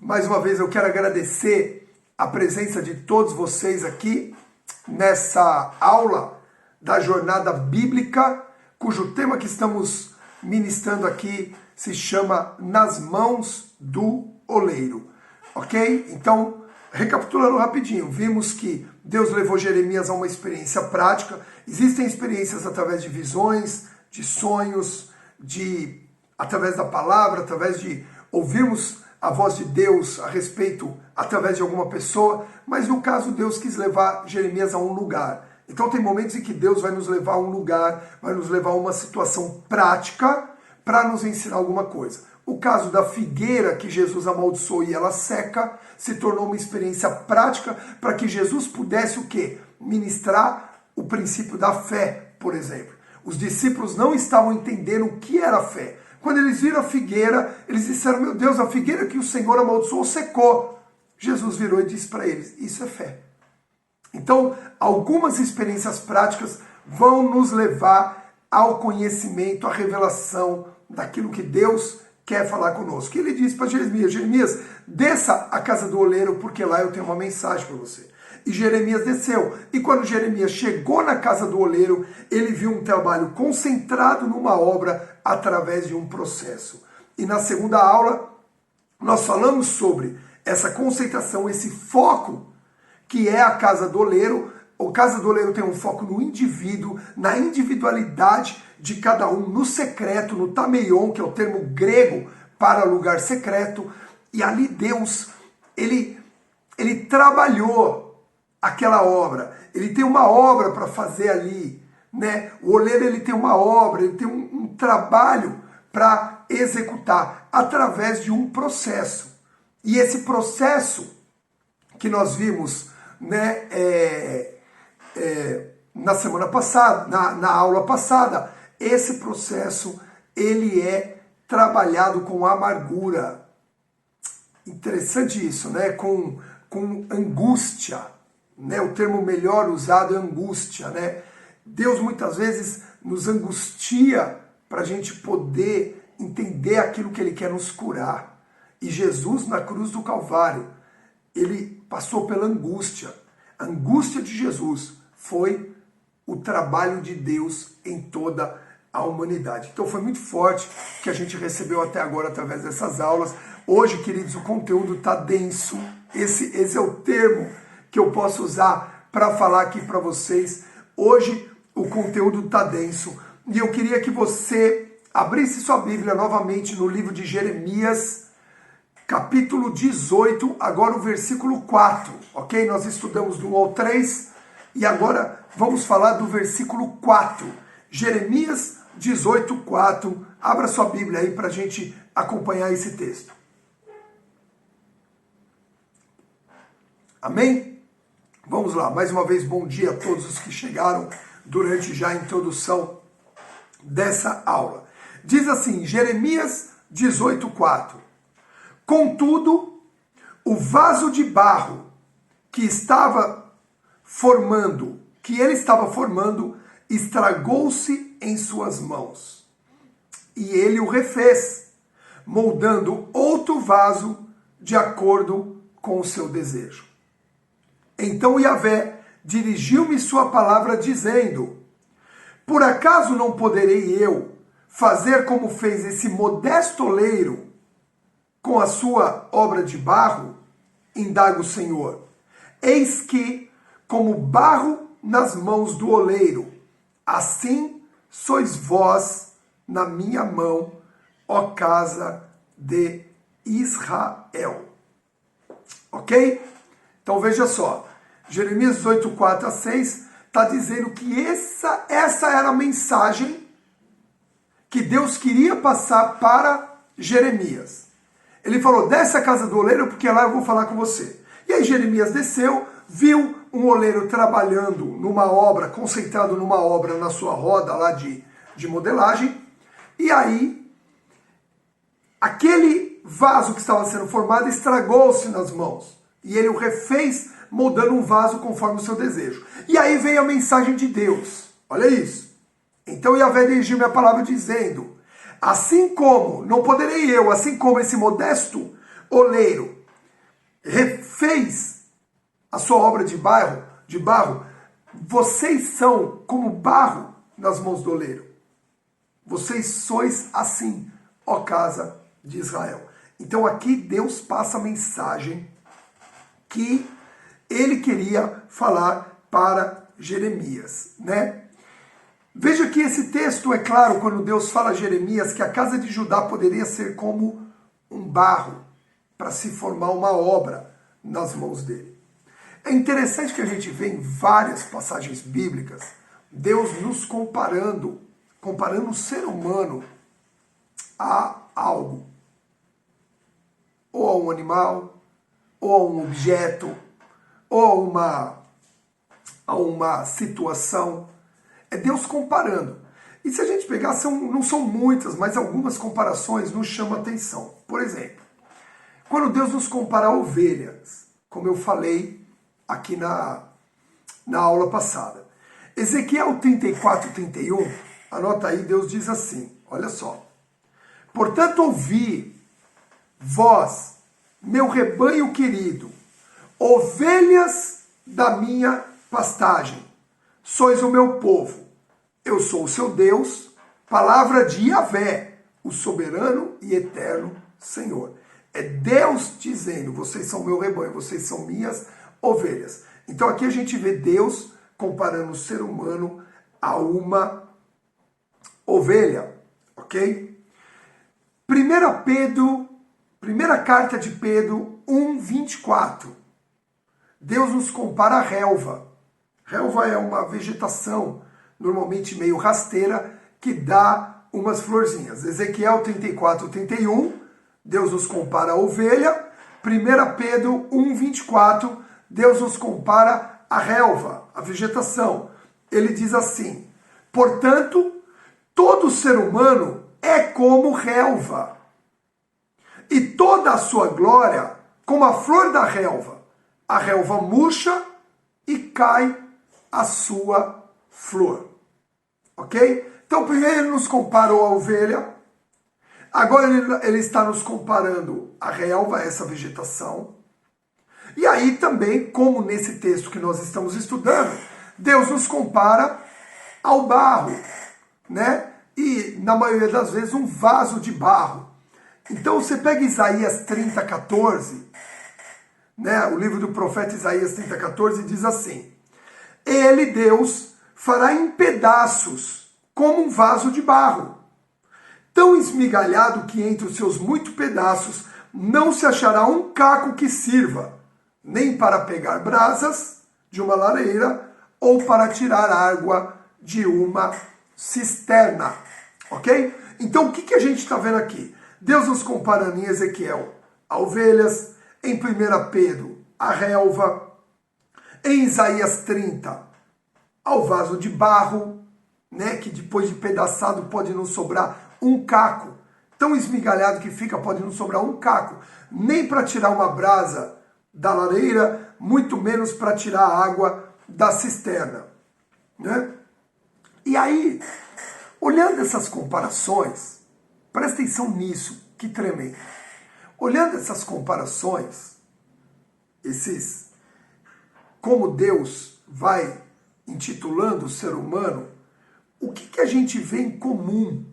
Mais uma vez eu quero agradecer a presença de todos vocês aqui nessa aula da jornada bíblica, cujo tema que estamos ministrando aqui se chama Nas Mãos do Oleiro, ok? Então, recapitulando rapidinho, vimos que Deus levou Jeremias a uma experiência prática. Existem experiências através de visões, de sonhos, através da palavra, através de ouvirmos a voz de Deus a respeito, através de alguma pessoa, mas no caso Deus quis levar Jeremias a um lugar. Então tem momentos em que Deus vai nos levar a um lugar, vai nos levar a uma situação prática para nos ensinar alguma coisa. O caso da figueira que Jesus amaldiçoou e ela seca, se tornou uma experiência prática para que Jesus pudesse o quê? Ministrar o princípio da fé, por exemplo. Os discípulos não estavam entendendo o que era fé. Quando eles viram a figueira, eles disseram, meu Deus, a figueira que o Senhor amaldiçoou secou. Jesus virou e disse para eles, isso é fé. Então, algumas experiências práticas vão nos levar ao conhecimento, à revelação daquilo que Deus quer falar conosco. Ele disse para Jeremias, Jeremias, desça à casa do oleiro, porque lá eu tenho uma mensagem para você. E Jeremias desceu. E quando Jeremias chegou na casa do oleiro, ele viu um trabalho concentrado numa obra através de um processo. E na segunda aula, nós falamos sobre essa concentração, esse foco que é a casa do oleiro. A casa do oleiro tem um foco no indivíduo, na individualidade de cada um, no secreto, no tameion, que é o termo grego para lugar secreto. E ali Deus, ele trabalhou aquela obra. Ele tem uma obra para fazer ali, né? O oleiro, ele tem uma obra, ele tem um trabalho para executar através de um processo. E esse processo que nós vimos, né, na semana passada, na aula passada, esse processo, ele é trabalhado com amargura. Interessante isso, né? Com angústia, né? O termo melhor usado é angústia, né? Deus muitas vezes nos angustia para a gente poder entender aquilo que Ele quer nos curar. E Jesus, na cruz do Calvário, Ele passou pela angústia. A angústia de Jesus foi o trabalho de Deus em toda a humanidade. Então foi muito forte que a gente recebeu até agora através dessas aulas. Hoje, queridos, o conteúdo está denso. Esse é o termo que eu posso usar para falar aqui para vocês. Hoje o conteúdo está denso. E eu queria que você abrisse sua Bíblia novamente no livro de Jeremias, capítulo 18, agora o versículo 4, ok? Nós estudamos do 1 ao 3 e agora vamos falar do versículo 4. Jeremias 18, 4. Abra sua Bíblia aí para a gente acompanhar esse texto. Amém? Vamos lá, mais uma vez, bom dia a todos os que chegaram durante já a introdução dessa aula. Diz assim, Jeremias 18, 4. Contudo, o vaso de barro que ele estava formando, estragou-se em suas mãos. E ele o refez, moldando outro vaso de acordo com o seu desejo. Então Yahvé dirigiu-me sua palavra dizendo, por acaso não poderei eu fazer como fez esse modesto oleiro com a sua obra de barro? Indaga o Senhor. Eis que, como barro nas mãos do oleiro, assim sois vós na minha mão, ó casa de Israel. Ok? Então veja só, Jeremias 18, 4 a 6, está dizendo que essa era a mensagem que Deus queria passar para Jeremias. Ele falou, desce a casa do oleiro, porque lá eu vou falar com você. E aí Jeremias desceu, viu um oleiro trabalhando numa obra, concentrado numa obra na sua roda lá de modelagem, e aí aquele vaso que estava sendo formado estragou-se nas mãos. E ele o refez, moldando um vaso conforme o seu desejo. E aí veio a mensagem de Deus. Olha isso. Então Yahvé dirigiu-me a palavra dizendo, assim como, não poderei eu, assim como esse modesto oleiro refez a sua obra de barro, vocês são como barro nas mãos do oleiro. Vocês sois assim, ó casa de Israel. Então aqui Deus passa a mensagem que ele queria falar para Jeremias, né? Veja que esse texto é claro quando Deus fala a Jeremias que a casa de Judá poderia ser como um barro para se formar uma obra nas mãos dele. É interessante que a gente vê em várias passagens bíblicas Deus nos comparando o ser humano a algo, ou a um animal, ou a um objeto, ou a uma situação. É Deus comparando. E se a gente pegar, não são muitas, mas algumas comparações nos chamam a atenção. Por exemplo, quando Deus nos compara a ovelhas, como eu falei aqui na aula passada. Ezequiel 34, 31, anota aí, Deus diz assim, olha só. Portanto, ouvi, vós, meu rebanho querido, ovelhas da minha pastagem, sois o meu povo, eu sou o seu Deus, palavra de Yahvé, o soberano e eterno Senhor. É Deus dizendo, vocês são meu rebanho, vocês são minhas ovelhas. Então aqui a gente vê Deus comparando o ser humano a uma ovelha, ok? Primeira carta de Pedro 1:24. Deus nos compara a relva. Relva é uma vegetação, normalmente meio rasteira, que dá umas florzinhas. Ezequiel 34, 31, Deus nos compara a ovelha. 1 Pedro 1:24, Deus nos compara a relva, a vegetação. Ele diz assim, portanto, todo ser humano é como relva, e toda a sua glória como a flor da relva. A relva murcha e cai a sua flor. Ok? Então, primeiro ele nos comparou a ovelha. Agora ele está nos comparando a relva, essa vegetação. E aí também, como nesse texto que nós estamos estudando, Deus nos compara ao barro, né? E, na maioria das vezes, um vaso de barro. Então, você pega Isaías 30:14, né? O livro do profeta Isaías 30:14 diz assim, ele, Deus, fará em pedaços, como um vaso de barro, tão esmigalhado que entre os seus muitos pedaços não se achará um caco que sirva, nem para pegar brasas de uma lareira, ou para tirar água de uma cisterna. Ok? Então, o que a gente está vendo aqui? Deus nos comparando em Ezequiel a ovelhas, em 1 Pedro a relva, em Isaías 30 ao vaso de barro, né, que depois de pedaçado pode não sobrar um caco, tão esmigalhado que fica, pode não sobrar um caco, nem para tirar uma brasa da lareira, muito menos para tirar a água da cisterna, né? E aí, olhando essas comparações, presta atenção nisso, que tremendo. Olhando essas comparações, como Deus vai intitulando o ser humano, o que a gente vê em comum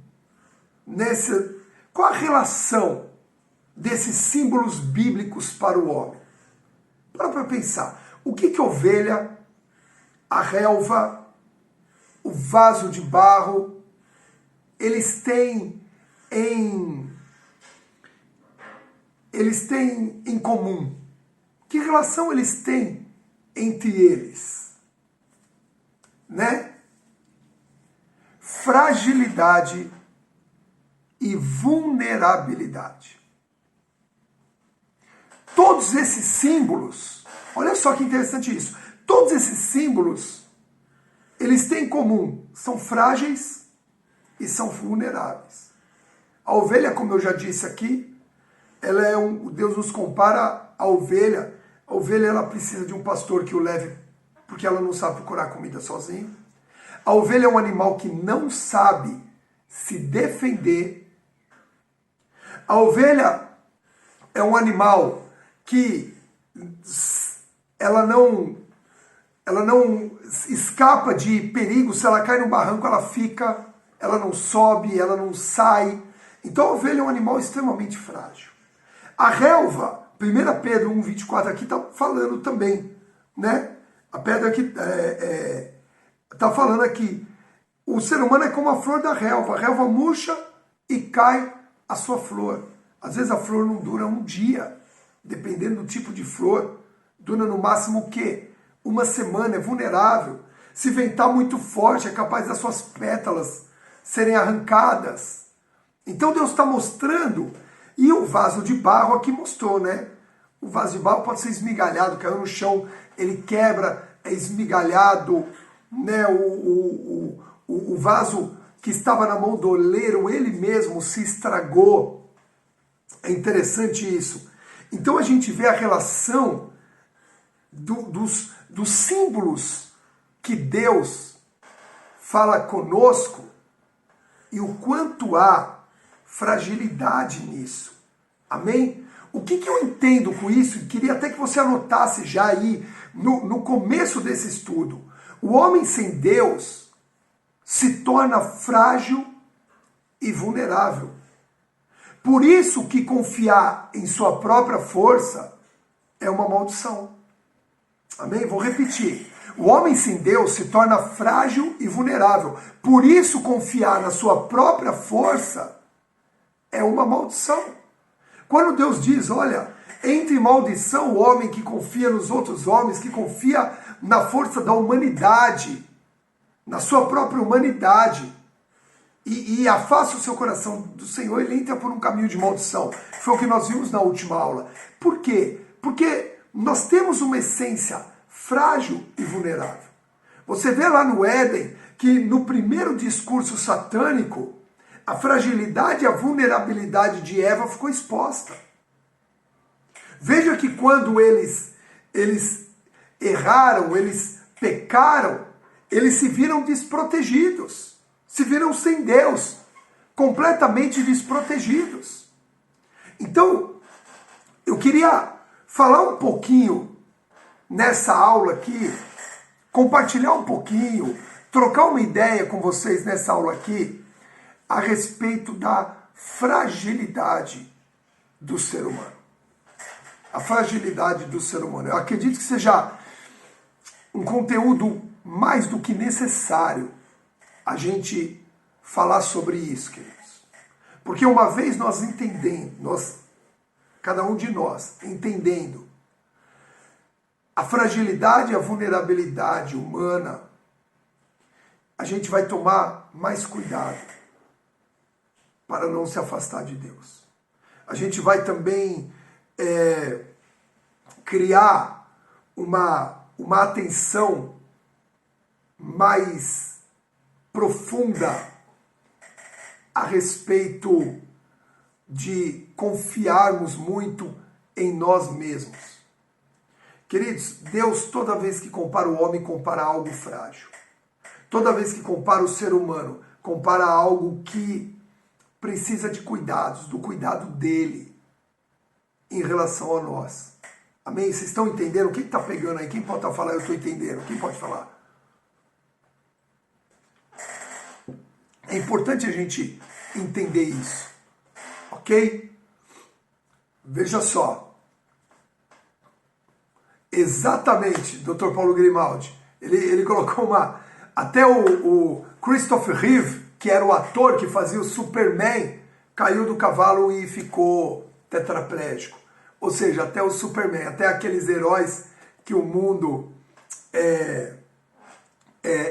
qual a relação desses símbolos bíblicos para o homem? Para pensar, o que ovelha, a relva, o vaso de barro, eles têm em comum? Que relação eles têm entre eles? Né? Fragilidade e vulnerabilidade. Todos esses símbolos, olha só que interessante isso, todos esses símbolos, eles têm em comum, são frágeis e são vulneráveis. A ovelha, como eu já disse aqui, ela Deus nos compara a ovelha ela precisa de um pastor que o leve, porque ela não sabe procurar comida sozinha. A ovelha é um animal que não sabe se defender. A ovelha é um animal que ela não escapa de perigo. Se ela cai no barranco, ela fica, ela não sobe, ela não sai. Então a ovelha é um animal extremamente frágil. A relva, 1 Pedro 1,24 aqui está falando também, né? A pedra aqui está falando aqui, o ser humano é como a flor da relva. A relva murcha e cai a sua flor. Às vezes a flor não dura um dia, dependendo do tipo de flor. Dura no máximo o quê? Uma semana, é vulnerável. Se ventar muito forte, é capaz das suas pétalas serem arrancadas. Então Deus está mostrando, e o vaso de barro aqui mostrou, né? O vaso de barro pode ser esmigalhado, caiu no chão, ele quebra, é esmigalhado, né? O vaso que estava na mão do oleiro, ele mesmo se estragou. É interessante isso. Então a gente vê a relação dos símbolos que Deus fala conosco e o quanto há fragilidade nisso. Amém? O que eu entendo com isso? E queria até que você anotasse já aí no começo desse estudo. O homem sem Deus se torna frágil e vulnerável. Por isso que confiar em sua própria força é uma maldição. Amém? Vou repetir. O homem sem Deus se torna frágil e vulnerável. Por isso confiar na sua própria força é uma maldição. Quando Deus diz, olha, entre em maldição o homem que confia nos outros homens, que confia na força da humanidade, na sua própria humanidade, e afasta o seu coração do Senhor, ele entra por um caminho de maldição. Foi o que nós vimos na última aula. Por quê? Porque nós temos uma essência frágil e vulnerável. Você vê lá no Éden que no primeiro discurso satânico, a fragilidade e a vulnerabilidade de Eva ficou exposta. Veja que quando eles erraram, eles pecaram, eles se viram desprotegidos, se viram sem Deus, completamente desprotegidos. Então, eu queria falar um pouquinho nessa aula aqui, compartilhar um pouquinho, trocar uma ideia com vocês nessa aula aqui, a respeito da fragilidade do ser humano. A fragilidade do ser humano. Eu acredito que seja um conteúdo mais do que necessário a gente falar sobre isso, queridos. Porque uma vez nós entendendo, cada um de nós entendendo a fragilidade e a vulnerabilidade humana, a gente vai tomar mais cuidado para não se afastar de Deus. A gente vai também criar uma atenção mais profunda a respeito de confiarmos muito em nós mesmos. Queridos, Deus toda vez que compara o homem, compara algo frágil. Toda vez que compara o ser humano, compara algo que precisa de cuidados, do cuidado dele em relação a nós. Amém? Vocês estão entendendo? O que está pegando aí? Quem pode estar falando? Eu estou entendendo. Quem pode falar? É importante a gente entender isso. Ok? Veja só. Exatamente, Dr. Paulo Grimaldi. Ele colocou uma... Até o Christopher Reeve, que era o ator que fazia o Superman, caiu do cavalo e ficou tetraplégico. Ou seja, até o Superman, até aqueles heróis que o mundo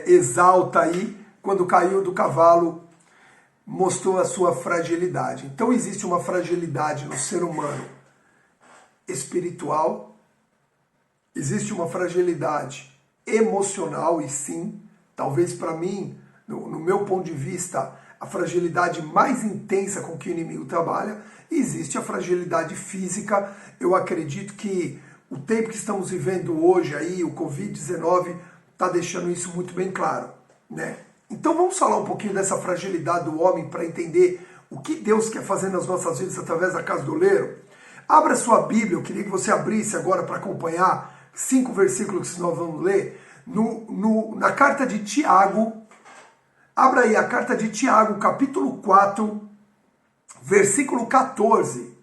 exalta aí, quando caiu do cavalo, mostrou a sua fragilidade. Então existe uma fragilidade no ser humano espiritual, existe uma fragilidade emocional, e sim, talvez para mim, no meu ponto de vista, a fragilidade mais intensa com que o inimigo trabalha, e existe a fragilidade física. Eu acredito que o tempo que estamos vivendo hoje, aí, o Covid-19, está deixando isso muito bem claro, né? Então vamos falar um pouquinho dessa fragilidade do homem para entender o que Deus quer fazer nas nossas vidas através da Casa do Oleiro. Abra sua Bíblia, eu queria que você abrisse agora para acompanhar 5 versículos que nós vamos ler na carta de Tiago. Abra aí a carta de Tiago, capítulo 4, versículo 14.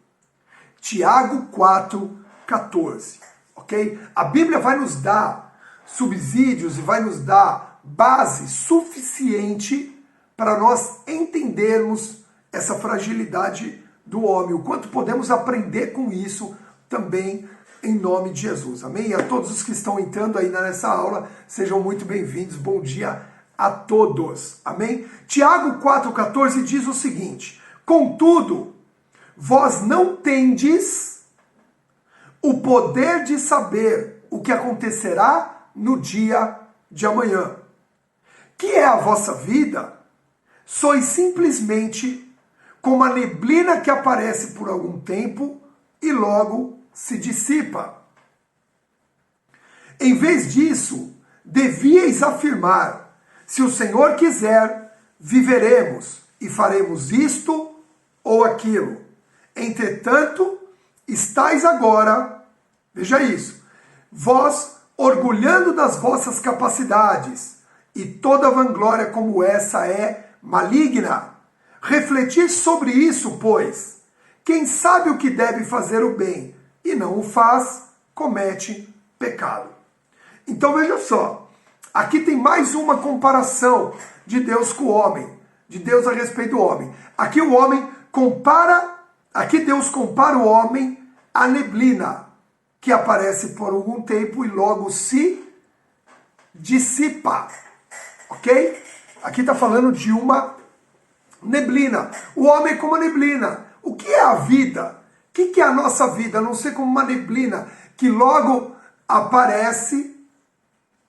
Tiago 4, 14, ok? A Bíblia vai nos dar subsídios e vai nos dar base suficiente para nós entendermos essa fragilidade do homem, o quanto podemos aprender com isso também em nome de Jesus, amém? E a todos os que estão entrando aí nessa aula, sejam muito bem-vindos, bom dia a todos, amém? Tiago 4,14 diz o seguinte: contudo, vós não tendes o poder de saber o que acontecerá no dia de amanhã. Que é a vossa vida? Sois simplesmente como a neblina que aparece por algum tempo e logo se dissipa. Em vez disso, devíeis afirmar: se o Senhor quiser, viveremos e faremos isto ou aquilo. Entretanto, estáis agora, veja isso, vós orgulhando das vossas capacidades, e toda vanglória como essa é maligna. Refletir sobre isso, pois, quem sabe o que deve fazer o bem e não o faz, comete pecado. Então veja só, aqui tem mais uma comparação de Deus com o homem, de Deus a respeito do homem. Aqui Deus compara o homem à neblina, que aparece por algum tempo e logo se dissipa, ok? Aqui está falando de uma neblina. O homem é como a neblina. O que é a vida? O que é a nossa vida? A não ser como uma neblina que logo aparece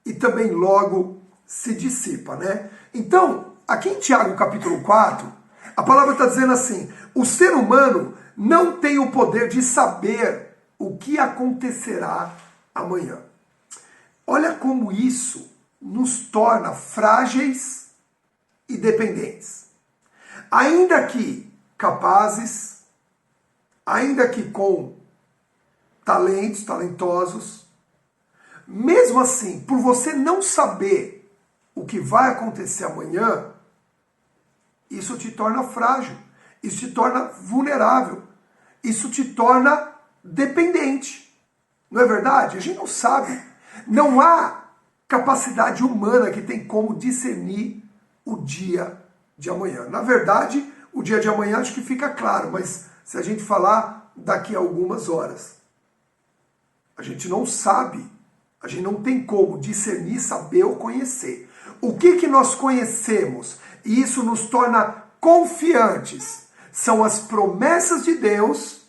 e também logo se dissipa, né? Então, aqui em Tiago capítulo 4, a palavra está dizendo assim: o ser humano não tem o poder de saber o que acontecerá amanhã. Olha como isso nos torna frágeis e dependentes. Ainda que capazes, ainda que com talentosos, mesmo assim, por você não saber o que vai acontecer amanhã, isso te torna frágil, isso te torna vulnerável, isso te torna dependente. Não é verdade? A gente não sabe. Não há capacidade humana que tem como discernir o dia de amanhã. Na verdade, o dia de amanhã acho que fica claro, mas se a gente falar daqui a algumas horas, a gente não sabe, a gente não tem como discernir, saber ou conhecer. O que nós conhecemos e isso nos torna confiantes são as promessas de Deus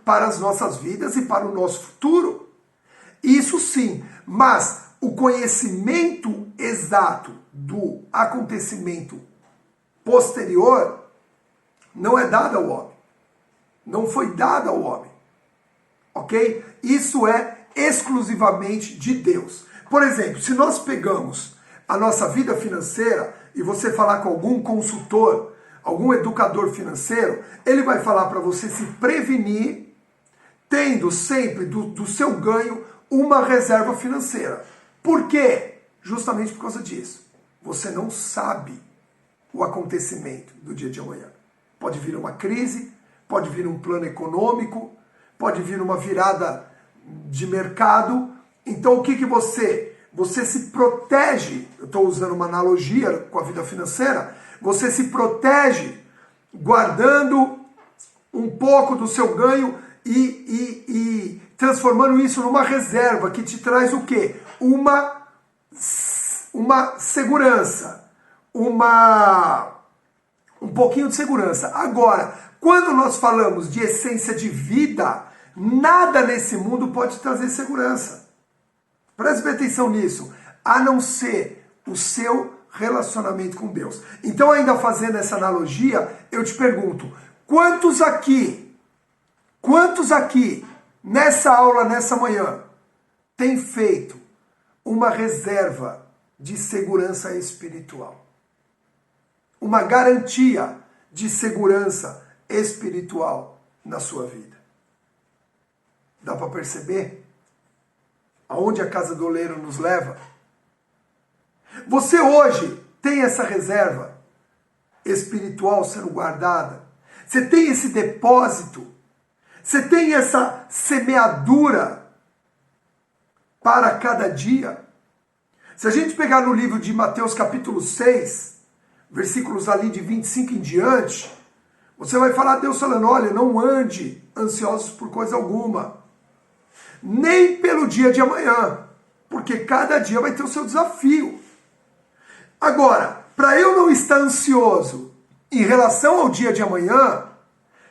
para as nossas vidas e para o nosso futuro. Isso sim, mas o conhecimento exato do acontecimento posterior não é dado ao homem. Não foi dado ao homem. Ok? Isso é exclusivamente de Deus. Por exemplo, se nós pegamos a nossa vida financeira e você falar com algum consultor, algum educador financeiro, ele vai falar para você se prevenir, tendo sempre do seu ganho uma reserva financeira. Por quê? Justamente por causa disso. Você não sabe o acontecimento do dia de amanhã. Pode vir uma crise, pode vir um plano econômico, pode vir uma virada de mercado. Então o que você se protege, eu estou usando uma analogia com a vida financeira, você se protege guardando um pouco do seu ganho e transformando isso numa reserva que te traz o quê? Uma segurança, um pouquinho de segurança. Agora, quando nós falamos de essência de vida, nada nesse mundo pode trazer segurança. Preste atenção nisso, a não ser o seu relacionamento com Deus. Então, ainda fazendo essa analogia, eu te pergunto, quantos aqui, nessa aula, nessa manhã, têm feito uma reserva de segurança espiritual? Uma garantia de segurança espiritual na sua vida? Dá para perceber aonde a casa do oleiro nos leva? Você hoje tem essa reserva espiritual sendo guardada? Você tem esse depósito? Você tem essa semeadura para cada dia? Se a gente pegar no livro de Mateus capítulo 6, versículos ali de 25 em diante, você vai falar Deus falando, olha, não ande ansiosos por coisa alguma, nem pelo dia de amanhã, porque cada dia vai ter o seu desafio. Agora, para eu não estar ansioso em relação ao dia de amanhã,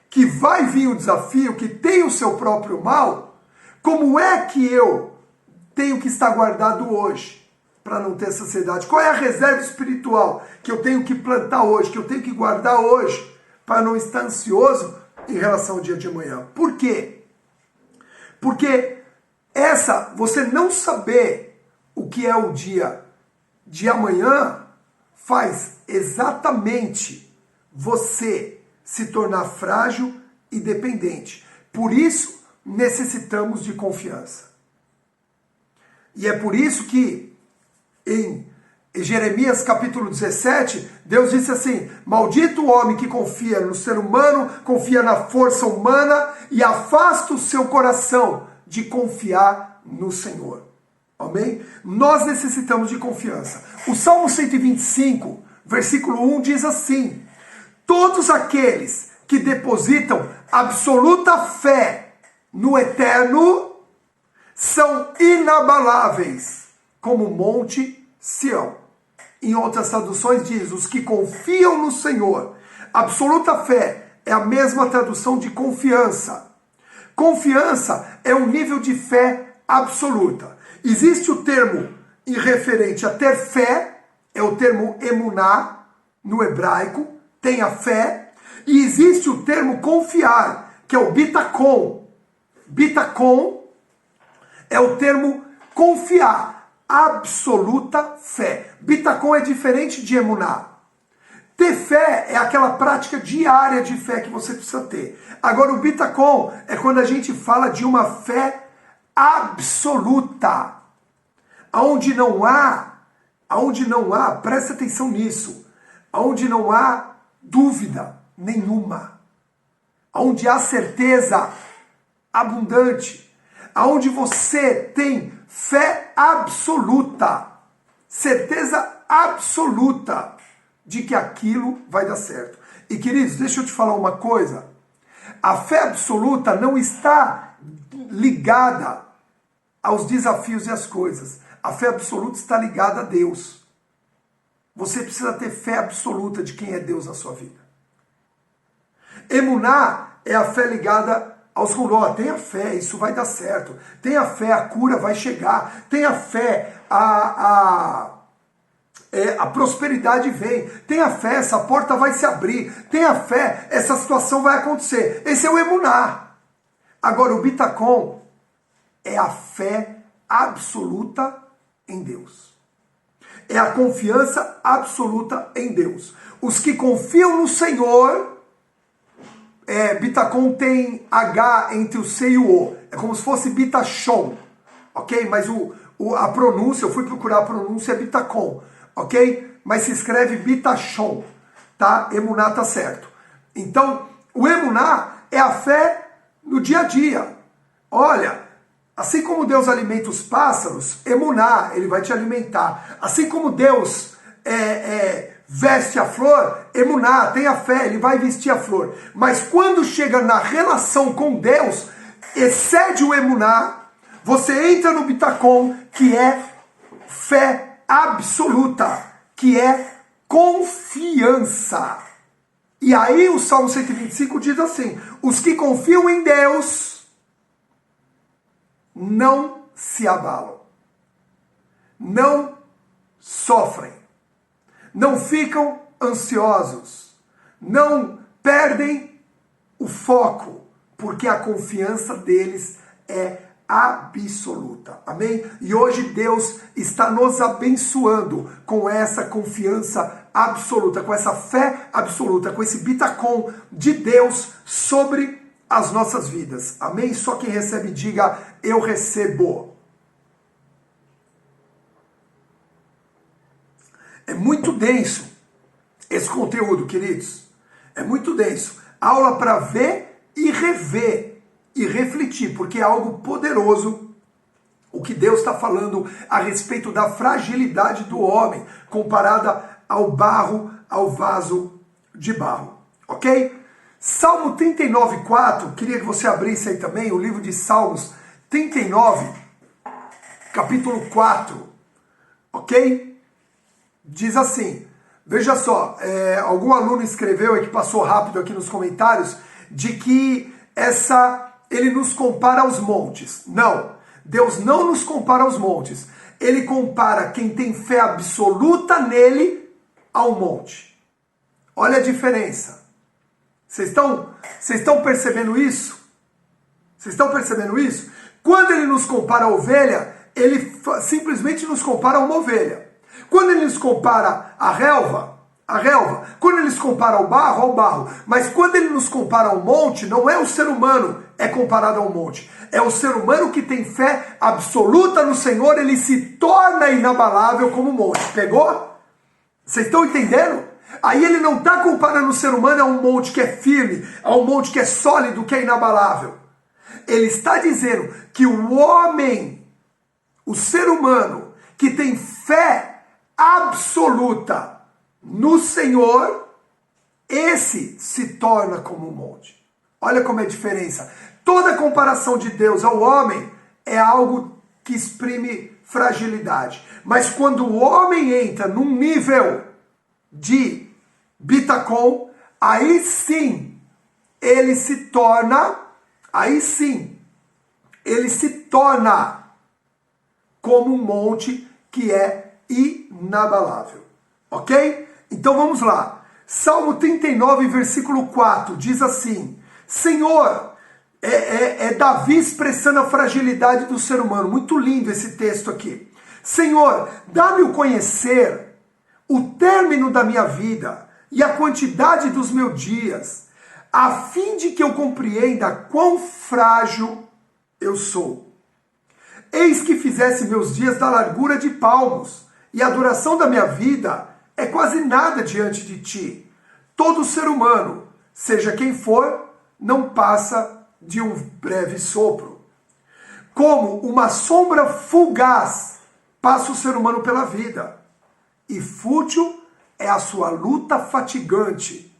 que vai vir o desafio, que tem o seu próprio mal, como é que eu tenho que estar guardado hoje para não ter essa ansiedade? Qual é a reserva espiritual que eu tenho que plantar hoje, que eu tenho que guardar hoje, para não estar ansioso em relação ao dia de amanhã? Por quê? Porque você não saber o que é o dia de amanhã faz exatamente você se tornar frágil e dependente. Por isso, necessitamos de confiança. E é por isso que em Jeremias capítulo 17, Deus disse assim, maldito o homem que confia no ser humano, confia na força humana e afasta o seu coração de confiar no Senhor. Amém? Nós necessitamos de confiança. O Salmo 125, versículo 1 diz assim, todos aqueles que depositam absoluta fé no Eterno são inabaláveis, como o monte Sião. Em outras traduções diz, os que confiam no Senhor. Absoluta fé é a mesma tradução de confiança. Confiança é um nível de fé absoluta. Existe o termo em referente a ter fé, é o termo emuná, no hebraico, tenha fé, e existe o termo confiar, que é o bitacon. Bitacon é o termo confiar, absoluta fé. Bitacon é diferente de emuná. Ter fé é aquela prática diária de fé que você precisa ter. Agora o bitacon é quando a gente fala de uma fé absoluta. Aonde não há, presta atenção nisso, aonde não há dúvida nenhuma, aonde há certeza abundante, aonde você tem fé absoluta, certeza absoluta de que aquilo vai dar certo. E queridos, deixa eu te falar uma coisa, a fé absoluta não está ligada aos desafios e às coisas. A fé absoluta está ligada a Deus. Você precisa ter fé absoluta de quem é Deus na sua vida. Emuná é a fé ligada aos rumores. Tenha fé, isso vai dar certo. Tenha fé, a cura vai chegar. Tenha fé, a prosperidade vem. Tenha fé, essa porta vai se abrir. Tenha fé, essa situação vai acontecer. Esse é o emuná. Agora, o bitacon é a fé absoluta em Deus. É a confiança absoluta em Deus. Os que confiam no Senhor, bitacon tem H entre o C e o O. É como se fosse bitachon, ok? Mas a pronúncia, eu fui procurar a pronúncia, é bitacon, ok? Mas se escreve bitachon, tá? Emuná tá certo. Então, o emuná é a fé no dia a dia. Olha, assim como Deus alimenta os pássaros, emuná, ele vai te alimentar. Assim como Deus veste a flor, emuná, tenha fé, ele vai vestir a flor. Mas quando chega na relação com Deus, excede o emuná, você entra no bitacon, que é fé absoluta, que é confiança. E aí o Salmo 125 diz assim, os que confiam em Deus não se abalam, não sofrem, não ficam ansiosos, não perdem o foco, porque a confiança deles é absoluta. Amém? E hoje Deus está nos abençoando com essa confiança absoluta, com essa fé absoluta, com esse bitacon de Deus sobre as nossas vidas. Amém? Só quem recebe, diga: eu recebo. É muito denso esse conteúdo, queridos. É muito denso. Aula para ver e rever e refletir, porque é algo poderoso o que Deus está falando a respeito da fragilidade do homem comparada ao barro, ao vaso de barro. Ok? Salmo 39:4, queria que você abrisse aí também o livro de Salmos 39, capítulo 4. Ok? Diz assim, veja só, algum aluno escreveu e que passou rápido aqui nos comentários, de que ele nos compara aos montes. Não, Deus não nos compara aos montes. Ele compara quem tem fé absoluta nele ao monte. Olha a diferença. Vocês estão percebendo isso? Vocês estão percebendo isso? Quando ele nos compara a ovelha, ele simplesmente nos compara a uma ovelha. Quando ele nos compara a relva. Quando ele nos compara ao barro. Mas quando ele nos compara ao monte, não é o ser humano é comparado ao monte. É o ser humano que tem fé absoluta no Senhor, ele se torna inabalável como o monte. Pegou? Vocês estão entendendo? Aí ele não está comparando o ser humano a um monte que é firme, a um monte que é sólido, que é inabalável. Ele está dizendo que o homem, o ser humano, que tem fé absoluta no Senhor, esse se torna como um monte. Olha como é a diferença. Toda comparação de Deus ao homem é algo que exprime fragilidade. Mas quando o homem entra num nível de bitacom, aí sim ele se torna como um monte que é inabalável. Ok? Então vamos lá. Salmo 39, versículo 4, diz assim: Senhor, é Davi expressando a fragilidade do ser humano. Muito lindo esse texto aqui. Senhor, dá-me o conhecer o término da minha vida e a quantidade dos meus dias, a fim de que eu compreenda quão frágil eu sou. Eis que fizesse meus dias da largura de palmos, e a duração da minha vida é quase nada diante de ti. Todo ser humano, seja quem for, não passa de um breve sopro. Como uma sombra fugaz passa o ser humano pela vida, e fútil é a sua luta fatigante.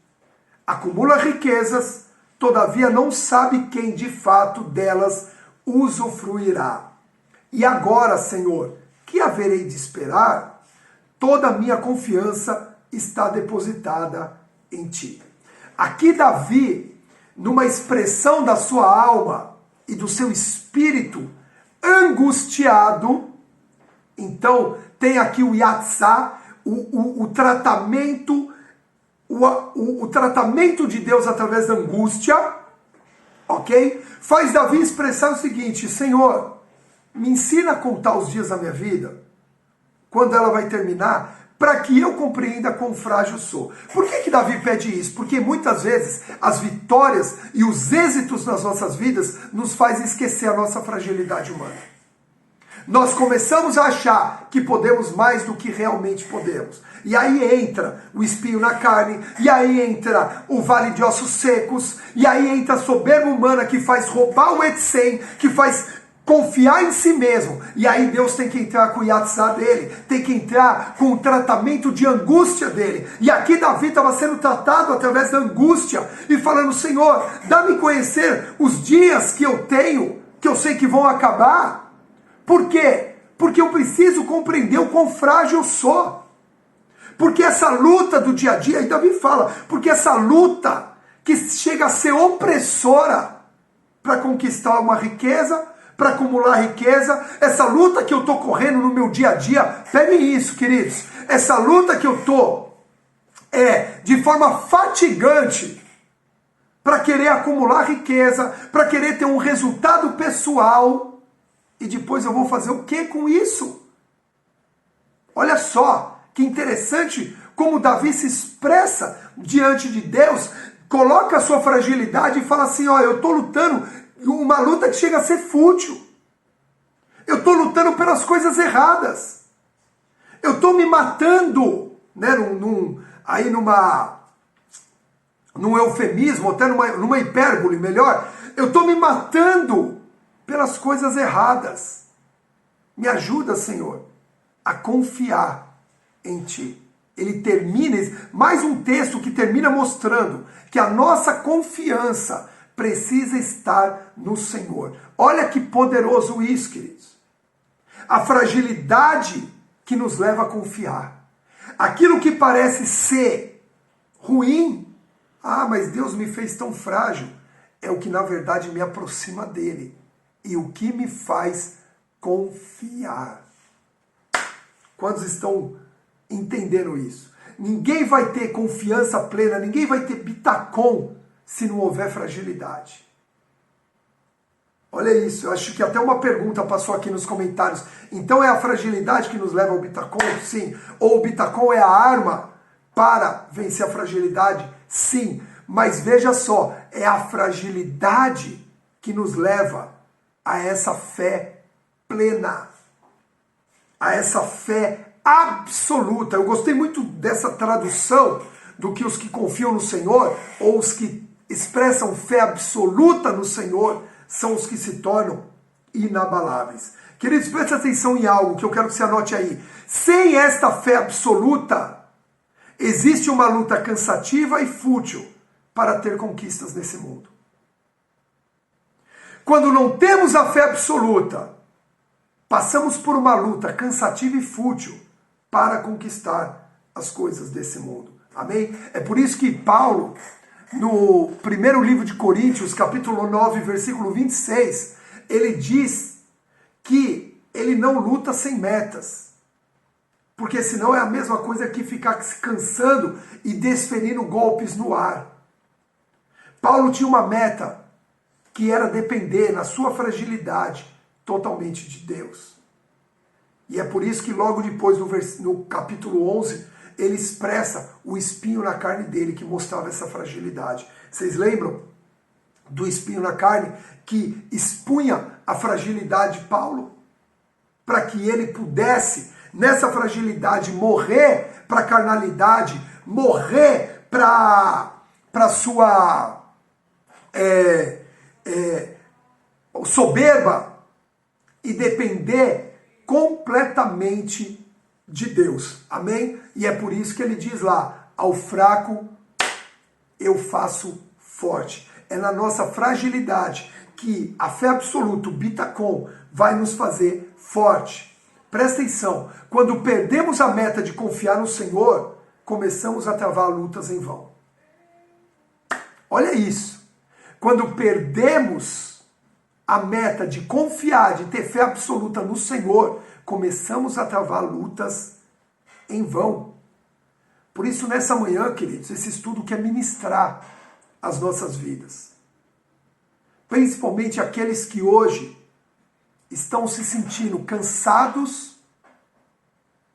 Acumula riquezas, todavia não sabe quem de fato delas usufruirá. E agora, Senhor, que haverei de esperar? Toda a minha confiança está depositada em ti. Aqui Davi, numa expressão da sua alma e do seu espírito angustiado, então tem aqui o yatsá, o tratamento, o tratamento de Deus através da angústia, ok? Faz Davi expressar o seguinte: Senhor, me ensina a contar os dias da minha vida, quando ela vai terminar, para que eu compreenda quão frágil sou. Por que Davi pede isso? Porque muitas vezes as vitórias e os êxitos nas nossas vidas nos faz esquecer a nossa fragilidade humana. Nós começamos a achar que podemos mais do que realmente podemos. E aí entra o espinho na carne, e aí entra o vale de ossos secos, e aí entra a soberba humana que faz roubar o etzem, que faz confiar em si mesmo. E aí Deus tem que entrar com o yatzá dele, tem que entrar com o tratamento de angústia dele. E aqui Davi estava sendo tratado através da angústia, e falando: Senhor, dá-me conhecer os dias que eu tenho, que eu sei que vão acabar. Por quê? Porque eu preciso compreender o quão frágil eu sou. Porque essa luta do dia a dia, e Davi fala, porque essa luta que chega a ser opressora para conquistar uma riqueza, para acumular riqueza, essa luta que eu estou correndo no meu dia a dia, peguem isso, queridos, essa luta que eu estou de forma fatigante para querer acumular riqueza, para querer ter um resultado pessoal. E depois eu vou fazer o que com isso? Olha só, que interessante como Davi se expressa diante de Deus, Coloca a sua fragilidade e fala assim, ó, eu estou lutando uma luta que chega a ser fútil. Eu estou lutando pelas coisas erradas. Eu estou me matando, né, num eufemismo, até numa hipérbole, melhor. Eu estou me matando pelas coisas erradas. Me ajuda, Senhor, a confiar em Ti. Ele termina, mais um texto que termina mostrando que a nossa confiança precisa estar no Senhor. Olha que poderoso isso, queridos. A fragilidade que nos leva a confiar. Aquilo que parece ser ruim, mas Deus me fez tão frágil, é o que na verdade me aproxima dele e o que me faz confiar. Quantos estão entendendo isso? Ninguém vai ter confiança plena, ninguém vai ter bitacom se não houver fragilidade. Olha isso, eu acho que até uma pergunta passou aqui nos comentários. Então é a fragilidade que nos leva ao bitacom? Sim. Ou o bitacom é a arma para vencer a fragilidade? Sim. Mas veja só, é a fragilidade que nos leva a essa fé plena, a essa fé absoluta. Eu gostei muito dessa tradução do que os que confiam no Senhor, ou os que expressam fé absoluta no Senhor, são os que se tornam inabaláveis. Queridos, preste atenção em algo que eu quero que você anote aí. Sem esta fé absoluta, existe uma luta cansativa e fútil para ter conquistas nesse mundo. Quando não temos a fé absoluta, passamos por uma luta cansativa e fútil para conquistar as coisas desse mundo. Amém? É por isso que Paulo, no primeiro livro de Coríntios, capítulo 9, versículo 26, ele diz que ele não luta sem metas. Porque senão é a mesma coisa que ficar se cansando e desferindo golpes no ar. Paulo tinha uma meta que era depender, na sua fragilidade, totalmente de Deus. E é por isso que logo depois, no capítulo 11, ele expressa o espinho na carne dele, que mostrava essa fragilidade. Vocês lembram do espinho na carne que expunha a fragilidade de Paulo? Para que ele pudesse, nessa fragilidade, morrer para a carnalidade, morrer para a sua soberba e depender completamente de Deus. Amém? E é por isso que ele diz lá, ao fraco eu faço forte. É na nossa fragilidade que a fé absoluta, o bitacom, vai nos fazer forte. Presta atenção, quando perdemos a meta de confiar no Senhor, começamos a travar lutas em vão. Olha isso. Quando perdemos a meta de confiar, de ter fé absoluta no Senhor, começamos a travar lutas em vão. Por isso, nessa manhã, queridos, esse estudo quer ministrar as nossas vidas. Principalmente aqueles que hoje estão se sentindo cansados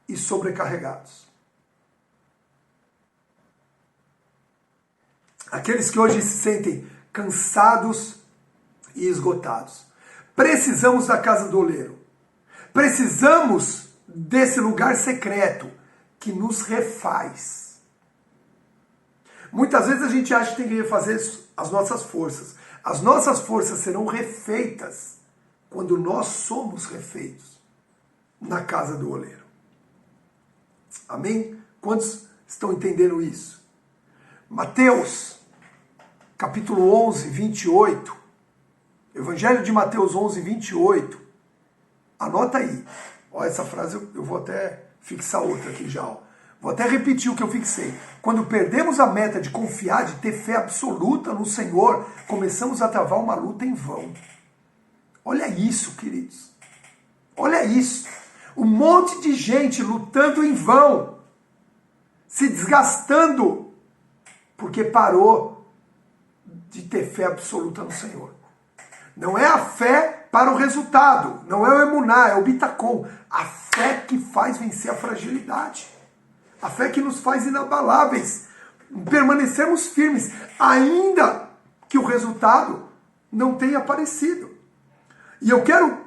e sobrecarregados. Aqueles que hoje se sentem cansados e esgotados. Precisamos da casa do oleiro. Precisamos desse lugar secreto que nos refaz. Muitas vezes a gente acha que tem que refazer as nossas forças. As nossas forças serão refeitas quando nós somos refeitos na casa do oleiro. Amém? Quantos estão entendendo isso? Mateus, capítulo 11, 28. Evangelho de Mateus 11, 28. Anota aí. Ó, essa frase eu vou até fixar outra aqui já. Ó. Vou até repetir o que eu fixei. Quando perdemos a meta de confiar, de ter fé absoluta no Senhor, começamos a travar uma luta em vão. Olha isso, queridos. Olha isso. Um monte de gente lutando em vão, se desgastando, porque parou de ter fé absoluta no Senhor. Não é a fé para o resultado, não é o emuná, é o bitacom. A fé que faz vencer a fragilidade. A fé que nos faz inabaláveis permanecermos firmes, ainda que o resultado não tenha aparecido. E eu quero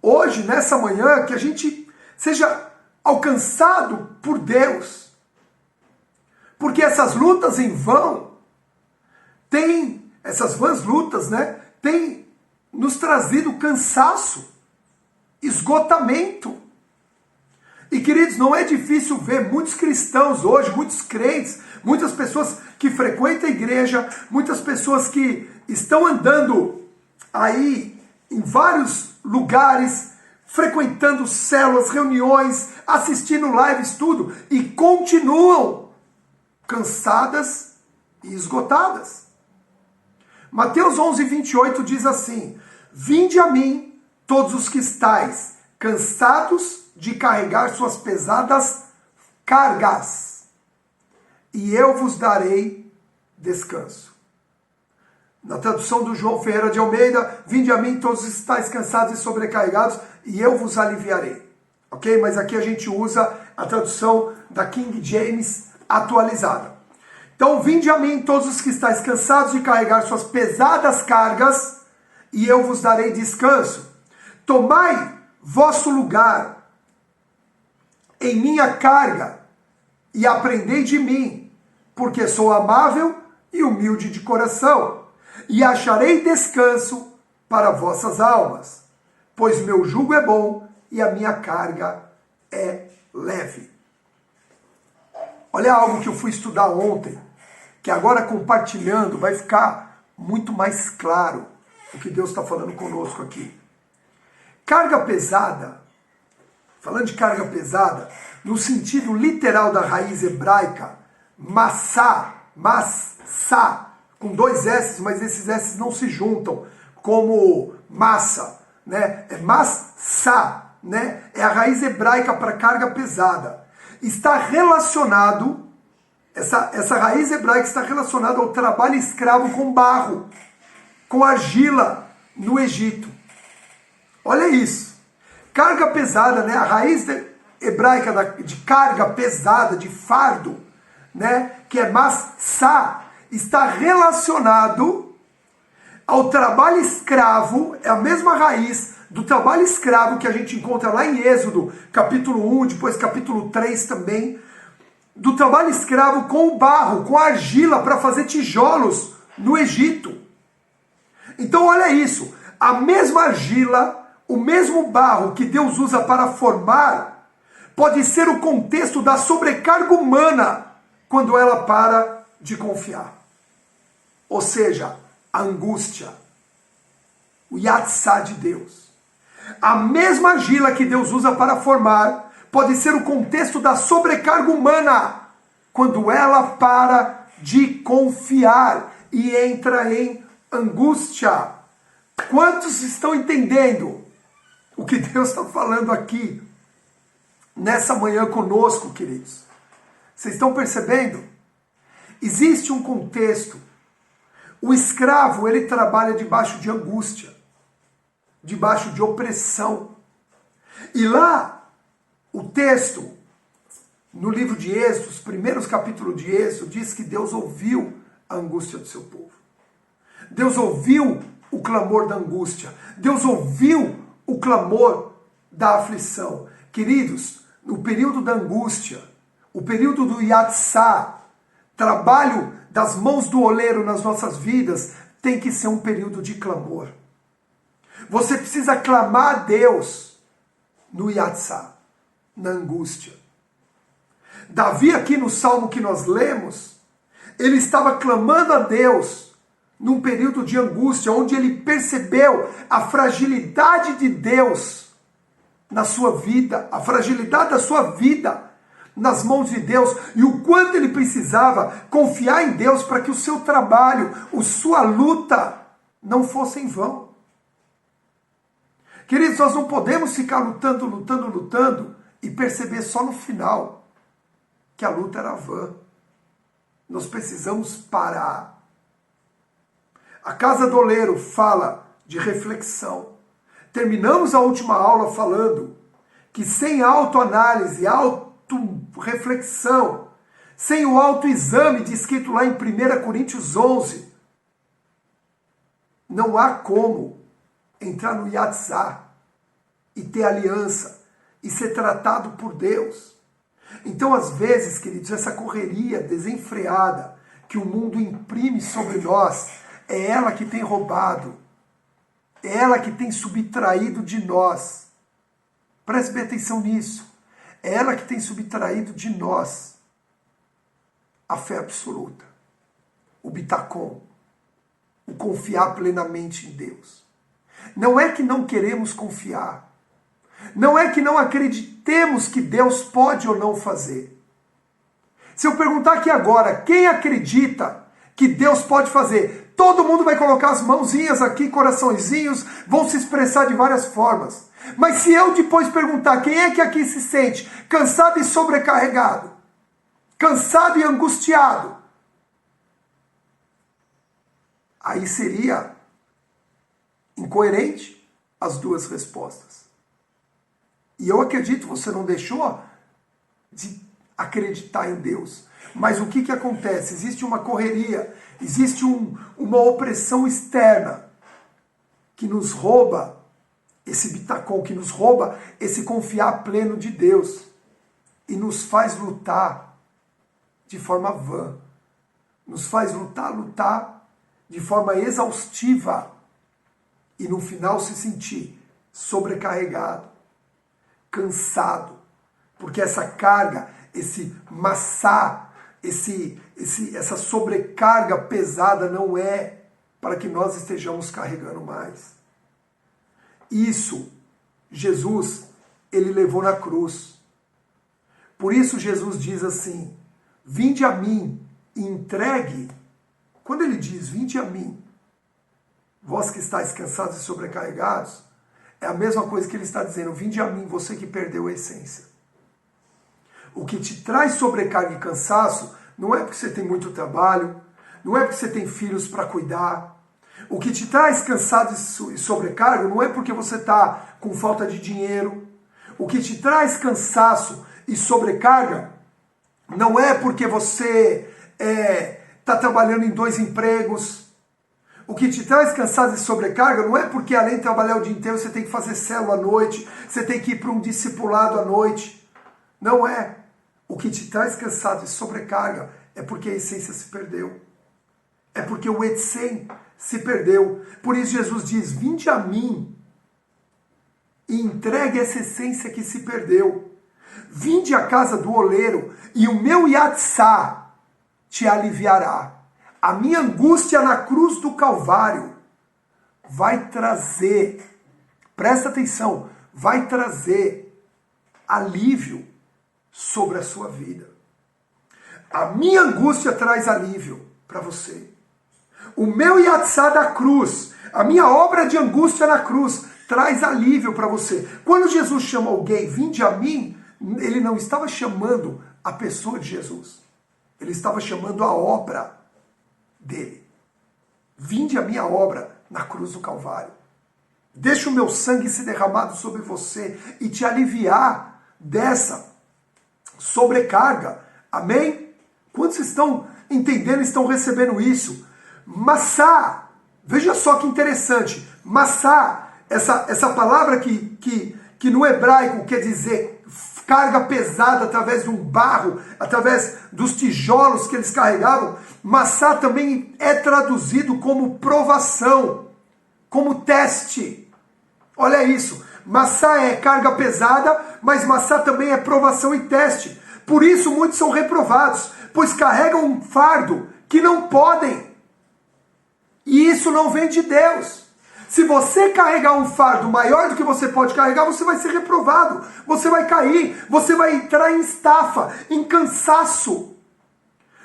hoje, nessa manhã, que a gente seja alcançado por Deus. Porque essas lutas em vão, essas vãs lutas, né, têm nos trazido cansaço, esgotamento. E queridos, não é difícil ver muitos cristãos hoje, muitos crentes, muitas pessoas que frequentam a igreja, muitas pessoas que estão andando aí em vários lugares, frequentando células, reuniões, assistindo lives, tudo, e continuam cansadas e esgotadas. Mateus 11:28 diz assim: vinde a mim, todos os que estáis cansados de carregar suas pesadas cargas, e eu vos darei descanso. Na tradução do João Ferreira de Almeida, vinde a mim todos os que estáis cansados e sobrecarregados, e eu vos aliviarei. Ok? Mas aqui a gente usa a tradução da King James atualizada. Então, vinde a mim todos os que estáis cansados de carregar suas pesadas cargas, e eu vos darei descanso. Tomai vosso lugar em minha carga, e aprendei de mim, porque sou amável e humilde de coração, e acharei descanso para vossas almas, pois meu jugo é bom e a minha carga é leve. Olha algo que eu fui estudar ontem, que agora compartilhando vai ficar muito mais claro o que Deus está falando conosco aqui. Carga pesada, falando de carga pesada, no sentido literal da raiz hebraica, massá, com dois S, mas esses S não se juntam, como massa, né? É massá, né? É a raiz hebraica para carga pesada. Está relacionado, essa raiz hebraica está relacionada ao trabalho escravo com barro, com argila no Egito. Olha isso. Carga pesada, né? A raiz hebraica de carga pesada, de fardo, né? Que é massá, está relacionado ao trabalho escravo, é a mesma raiz do trabalho escravo que a gente encontra lá em Êxodo, capítulo 1, depois capítulo 3 também, do trabalho escravo com o barro, com a argila para fazer tijolos no Egito. Então olha isso, a mesma argila, o mesmo barro que Deus usa para formar, pode ser o contexto da sobrecarga humana quando ela para de confiar. Ou seja, a angústia, o yatsá de Deus. A mesma argila que Deus usa para formar pode ser o contexto da sobrecarga humana quando ela para de confiar e entra em angústia. Quantos estão entendendo o que Deus está falando aqui nessa manhã conosco, queridos? Vocês estão percebendo? Existe um contexto. O escravo, ele trabalha debaixo de angústia, debaixo de opressão. E lá, o texto, no livro de Êxodo, os primeiros capítulos de Êxodo, diz que Deus ouviu a angústia do seu povo. Deus ouviu o clamor da angústia. Deus ouviu o clamor da aflição. Queridos, no período da angústia, o período do yatsá, trabalho das mãos do oleiro nas nossas vidas, tem que ser um período de clamor. Você precisa clamar a Deus no yatsá, na angústia. Davi, aqui no salmo que nós lemos, ele estava clamando a Deus num período de angústia, onde ele percebeu a fragilidade de Deus na sua vida, a fragilidade da sua vida nas mãos de Deus, e o quanto ele precisava confiar em Deus para que o seu trabalho, a sua luta não fosse em vão. Queridos, nós não podemos ficar lutando e perceber só no final que a luta era vã. Nós precisamos parar. A Casa do Oleiro fala de reflexão. Terminamos a última aula falando que sem autoanálise, autorreflexão, sem o autoexame descrito lá em 1 Coríntios 11, não há como entrar no Yatzá e ter aliança e ser tratado por Deus. Então, às vezes, queridos, essa correria desenfreada que o mundo imprime sobre nós, é ela que tem roubado, é ela que tem subtraído de nós. Preste bem atenção nisso. É ela que tem subtraído de nós a fé absoluta, o bitacom, o confiar plenamente em Deus. Não é que não queremos confiar, não é que não acreditemos que Deus pode ou não fazer. Se eu perguntar aqui agora, quem acredita que Deus pode fazer? Todo mundo vai colocar as mãozinhas aqui, coraçõezinhos, vão se expressar de várias formas. Mas se eu depois perguntar quem é que aqui se sente cansado e sobrecarregado, cansado e angustiado, aí seria incoerente as duas respostas. E eu acredito, você não deixou de acreditar em Deus. Mas o que acontece? Existe uma correria, existe uma opressão externa que nos rouba esse bitacom, que nos rouba esse confiar pleno de Deus e nos faz lutar de forma vã, nos faz lutar de forma exaustiva e no final se sentir sobrecarregado, cansado, porque essa carga, esse maçá, essa sobrecarga pesada não é para que nós estejamos carregando mais. Isso, Jesus, ele levou na cruz. Por isso Jesus diz assim, vinde a mim e entregue. Quando ele diz, vinde a mim, vós que estáis cansados e sobrecarregados, é a mesma coisa que ele está dizendo, vinde a mim, você que perdeu a essência. O que te traz sobrecarga e cansaço não é porque você tem muito trabalho, não é porque você tem filhos para cuidar. O que te traz cansado e sobrecarga não é porque você está com falta de dinheiro. O que te traz cansaço e sobrecarga não é porque você está trabalhando em 2 empregos. O que te traz cansado e sobrecarga não é porque além de trabalhar o dia inteiro você tem que fazer célula à noite, você tem que ir para um discipulado à noite. Não é. O que te traz cansado e sobrecarga é porque a essência se perdeu. É porque o etzem se perdeu. Por isso Jesus diz, vinde a mim e entregue essa essência que se perdeu. Vinde à casa do oleiro e o meu yatzá te aliviará. A minha angústia na cruz do Calvário vai trazer, presta atenção, vai trazer alívio sobre a sua vida. A minha angústia traz alívio para você. O meu yatzá da cruz, a minha obra de angústia na cruz, traz alívio para você. Quando Jesus chama alguém, vinde a mim, ele não estava chamando a pessoa de Jesus. Ele estava chamando a obra dele. Vinde a minha obra na cruz do Calvário. Deixa o meu sangue ser derramado sobre você e te aliviar dessa sobrecarga. Amém? Quantos estão entendendo, estão recebendo isso? Massá, veja só que interessante. Massá, essa palavra que no hebraico quer dizer carga pesada através de um barro, através dos tijolos que eles carregavam, massá também é traduzido como provação, como teste. Olha isso, massá é carga pesada, mas massá também é provação e teste. Por isso muitos são reprovados, pois carregam um fardo que não podem. E isso não vem de Deus. Se você carregar um fardo maior do que você pode carregar, você vai ser reprovado, você vai cair, você vai entrar em estafa, em cansaço.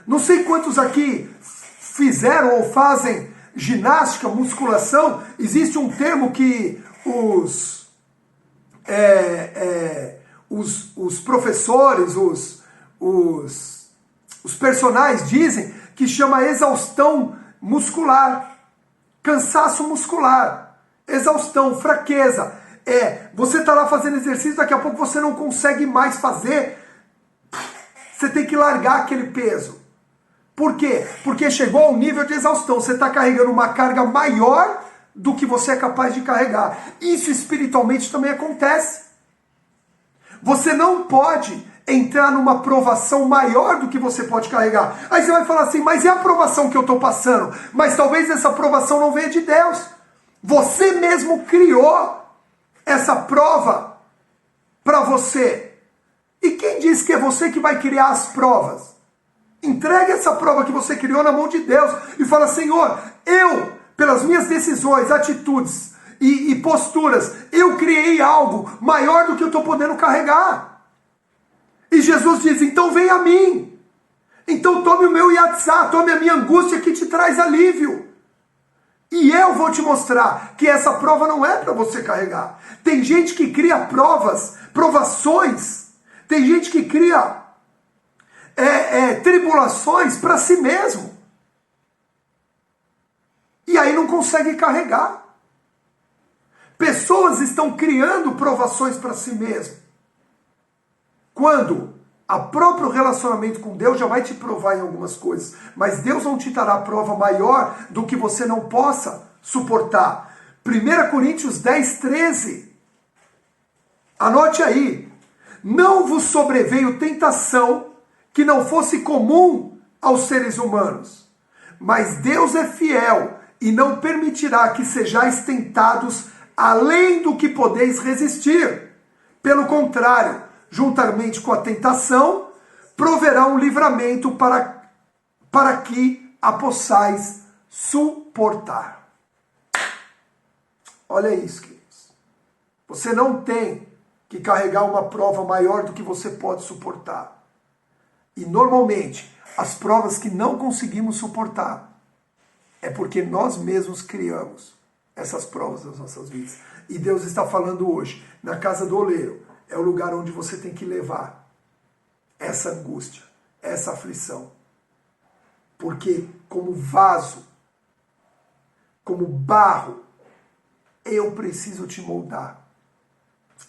Não sei quantos aqui fizeram ou fazem ginástica, musculação. Existe um termo que os professores, os personagens dizem, que chama exaustão muscular. Cansaço muscular, exaustão, fraqueza. Você está lá fazendo exercício, daqui a pouco você não consegue mais fazer. Você tem que largar aquele peso. Por quê? Porque chegou ao nível de exaustão. Você está carregando uma carga maior do que você é capaz de carregar. Isso espiritualmente também acontece. Você não pode entrar numa provação maior do que você pode carregar. Aí você vai falar assim, mas e a provação que eu estou passando? Mas talvez essa provação não venha de Deus. Você mesmo criou essa prova para você. E quem diz que é você que vai criar as provas? Entregue essa prova que você criou na mão de Deus e fala, Senhor, eu, pelas minhas decisões, atitudes e posturas, eu criei algo maior do que eu estou podendo carregar. E Jesus diz, então vem a mim. Então tome o meu yatzá, tome a minha angústia que te traz alívio. E eu vou te mostrar que essa prova não é para você carregar. Tem gente que cria provações. Tem gente que cria tribulações para si mesmo. E aí não consegue carregar. Pessoas estão criando provações para si mesmo. Quando o próprio relacionamento com Deus já vai te provar em algumas coisas. Mas Deus não te dará prova maior do que você não possa suportar. 1 Coríntios 10, 13. Anote aí. Não vos sobreveio tentação que não fosse comum aos seres humanos. Mas Deus é fiel e não permitirá que sejais tentados além do que podeis resistir. Pelo contrário, juntamente com a tentação, proverá um livramento para que a possais suportar. Olha isso, queridos. Você não tem que carregar uma prova maior do que você pode suportar. E normalmente, as provas que não conseguimos suportar é porque nós mesmos criamos essas provas das nossas vidas. E Deus está falando hoje, na casa do oleiro, é o lugar onde você tem que levar essa angústia, essa aflição. Porque como vaso, como barro, eu preciso te moldar.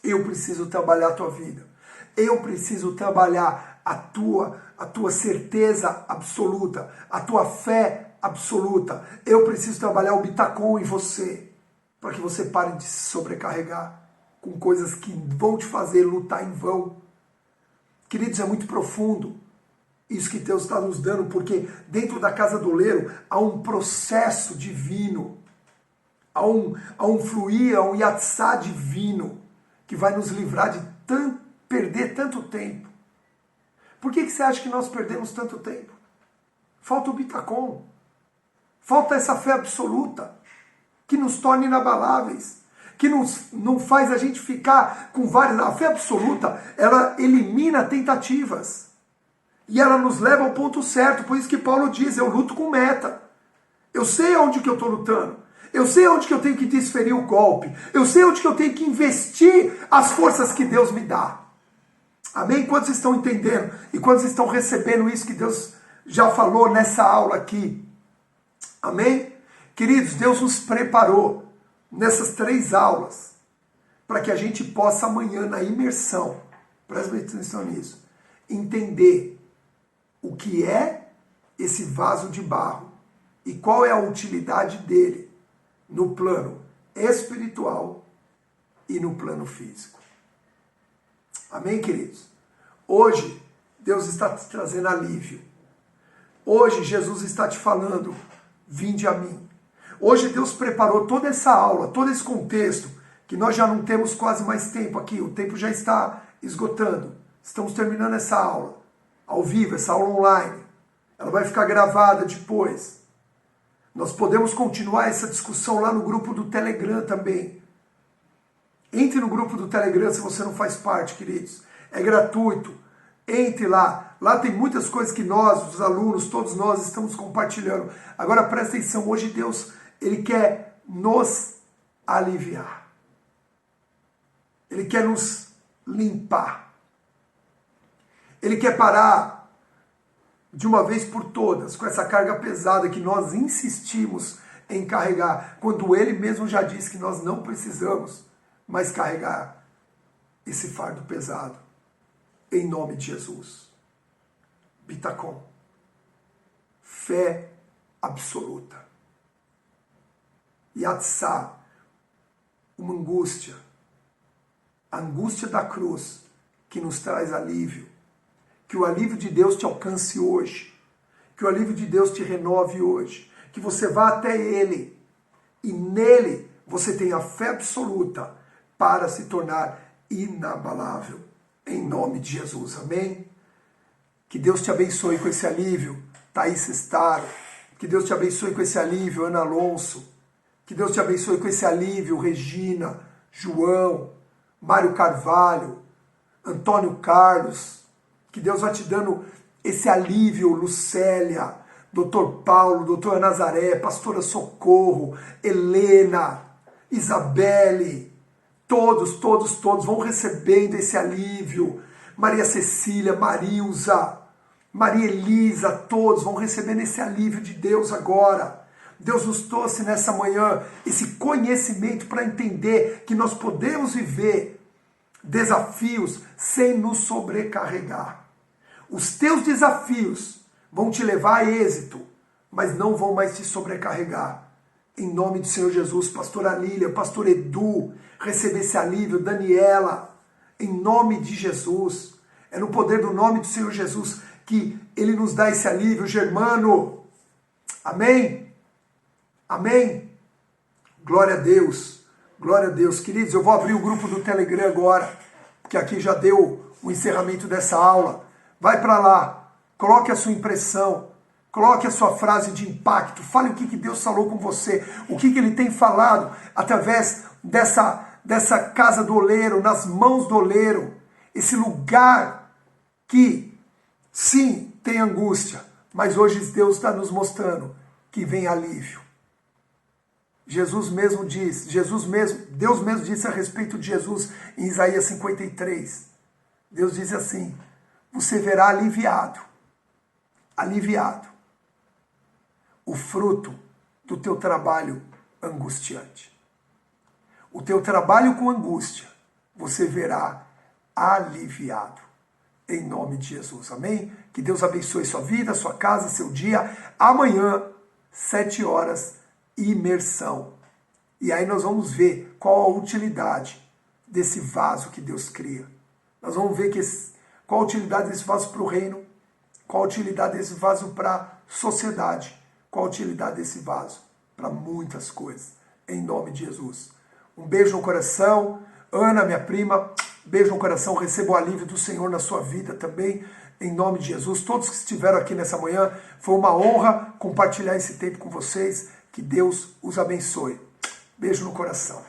Eu preciso trabalhar a tua vida. Eu preciso trabalhar a tua certeza absoluta, a tua fé absoluta. Eu preciso trabalhar o bitacom em você, para que você pare de se sobrecarregar com coisas que vão te fazer lutar em vão. Queridos, é muito profundo isso que Deus está nos dando, porque dentro da casa do oleiro há um processo divino, há um fluir, há um yatzá divino, que vai nos livrar de perder tanto tempo. Por que você acha que nós perdemos tanto tempo? Falta o bitacom, falta essa fé absoluta, que nos torne inabaláveis, que não faz a gente ficar com várias... A fé absoluta, ela elimina tentativas. E ela nos leva ao ponto certo. Por isso que Paulo diz, eu luto com meta. Eu sei aonde que eu estou lutando. Eu sei onde que eu tenho que desferir o golpe. Eu sei onde que eu tenho que investir as forças que Deus me dá. Amém? Quantos estão entendendo? E quantos estão recebendo isso que Deus já falou nessa aula aqui? Amém? Queridos, Deus nos preparou nessas 3 aulas, para que a gente possa amanhã, na imersão, presta atenção nisso, entender o que é esse vaso de barro e qual é a utilidade dele no plano espiritual e no plano físico. Amém, queridos? Hoje, Deus está te trazendo alívio. Hoje, Jesus está te falando, vinde a mim. Hoje Deus preparou toda essa aula, todo esse contexto, que nós já não temos quase mais tempo aqui, o tempo já está esgotando. Estamos terminando essa aula, ao vivo, essa aula online. Ela vai ficar gravada depois. Nós podemos continuar essa discussão lá no grupo do Telegram também. Entre no grupo do Telegram se você não faz parte, queridos. É gratuito. Entre lá. Lá tem muitas coisas que nós, os alunos, todos nós estamos compartilhando. Agora presta atenção, hoje Deus, Ele quer nos aliviar. Ele quer nos limpar. Ele quer parar de uma vez por todas com essa carga pesada que nós insistimos em carregar, quando Ele mesmo já disse que nós não precisamos mais carregar esse fardo pesado. Em nome de Jesus. bitachon. Fé absoluta. Yatsá, uma angústia. A angústia da cruz que nos traz alívio. Que o alívio de Deus te alcance hoje. Que o alívio de Deus te renove hoje. Que você vá até Ele. E nele você tenha fé absoluta para se tornar inabalável. Em nome de Jesus. Amém? Que Deus te abençoe com esse alívio, Thaís Sestaro. Que Deus te abençoe com esse alívio, Ana Alonso. Que Deus te abençoe com esse alívio, Regina, João, Mário Carvalho, Antônio Carlos. Que Deus vai te dando esse alívio, Lucélia, Dr. Paulo, doutora Nazaré, pastora Socorro, Helena, Isabelle. Todos vão recebendo esse alívio. Maria Cecília, Marilza, Maria Elisa, todos vão recebendo esse alívio de Deus agora. Deus nos trouxe nessa manhã esse conhecimento para entender que nós podemos viver desafios sem nos sobrecarregar. Os teus desafios vão te levar a êxito, mas não vão mais te sobrecarregar. Em nome do Senhor Jesus, pastora Lília, pastor Edu, receba esse alívio, Daniela, em nome de Jesus. É no poder do nome do Senhor Jesus que Ele nos dá esse alívio, Germano. Amém? Amém? Glória a Deus. Glória a Deus. Queridos, eu vou abrir o grupo do Telegram agora, porque aqui já deu o encerramento dessa aula. Vai para lá, coloque a sua impressão, coloque a sua frase de impacto, fale o que Deus falou com você, o que Ele tem falado através dessa casa do oleiro, nas mãos do oleiro, esse lugar que, sim, tem angústia, mas hoje Deus está nos mostrando que vem alívio. Deus mesmo disse a respeito de Jesus em Isaías 53. Deus diz assim: você verá aliviado o fruto do teu trabalho angustiante. O teu trabalho com angústia, você verá aliviado. Em nome de Jesus, amém? Que Deus abençoe sua vida, sua casa, seu dia. Amanhã, 7 horas, imersão. E aí nós vamos ver qual a utilidade desse vaso que Deus cria. Nós vamos ver qual a utilidade desse vaso para o reino, qual a utilidade desse vaso para a sociedade, qual a utilidade desse vaso para muitas coisas. Em nome de Jesus. Um beijo no coração. Ana, minha prima, beijo no coração. Receba o alívio do Senhor na sua vida também. Em nome de Jesus. Todos que estiveram aqui nessa manhã, foi uma honra compartilhar esse tempo com vocês. Que Deus os abençoe. Beijo no coração.